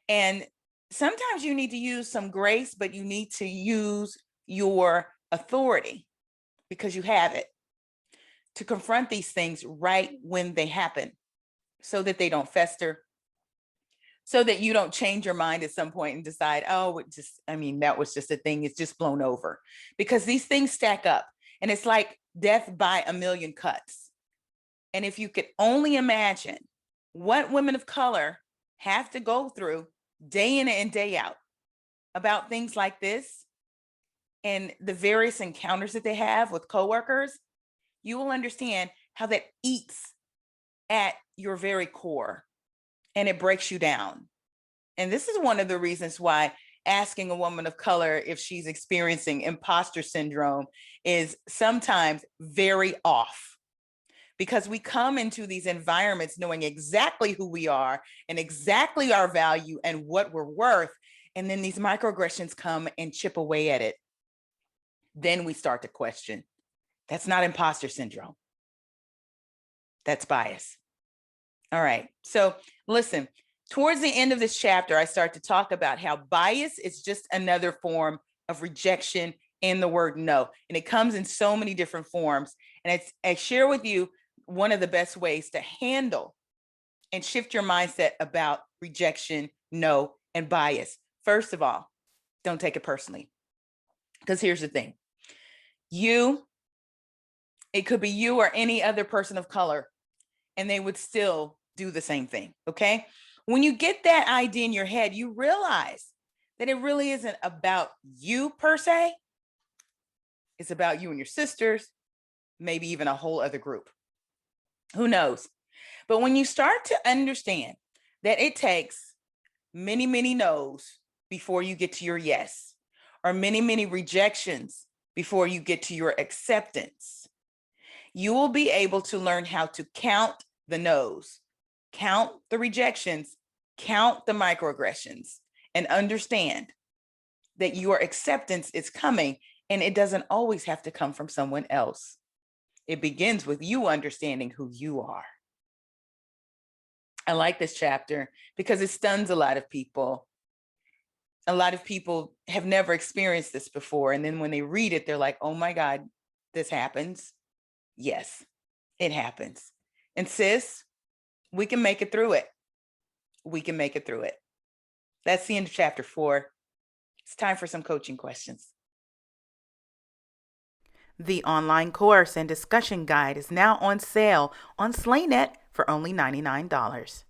And sometimes you need to use some grace, but you need to use your authority because you have it to confront these things right when they happen so that they don't fester, so that you don't change your mind at some point and decide, oh, that was just a thing. It's just blown over, because these things stack up and it's like death by a million cuts. And if you could only imagine what women of color have to go through day in and day out about things like this and the various encounters that they have with coworkers, you will understand how that eats at your very core and it breaks you down. And this is one of the reasons why asking a woman of color if she's experiencing imposter syndrome is sometimes very off, because we come into these environments knowing exactly who we are and exactly our value and what we're worth. And then these microaggressions come and chip away at it. Then we start to question. That's not imposter syndrome. That's bias. All right. So listen, towards the end of this chapter, I start to talk about how bias is just another form of rejection in the word no. And it comes in so many different forms. And I share with you one of the best ways to handle and shift your mindset about rejection, no, and bias. First of all, don't take it personally. Because here's the thing. It could be you or any other person of color, and they would still do the same thing, okay? When you get that idea in your head, you realize that it really isn't about you per se. It's about you and your sisters, maybe even a whole other group. Who knows? But when you start to understand that it takes many, many no's before you get to your yes, or many, many rejections before you get to your acceptance, you will be able to learn how to count the no's, count the rejections, count the microaggressions, and understand that your acceptance is coming, and it doesn't always have to come from someone else. It begins with you understanding who you are. I like this chapter because it stuns a lot of people. A lot of people have never experienced this before. And then when they read it, they're like, oh my God, this happens. Yes, it happens. And sis, we can make it through it. We can make it through it. That's the end of chapter 4. It's time for some coaching questions. The online course and discussion guide is now on sale on SlayNet for only $99.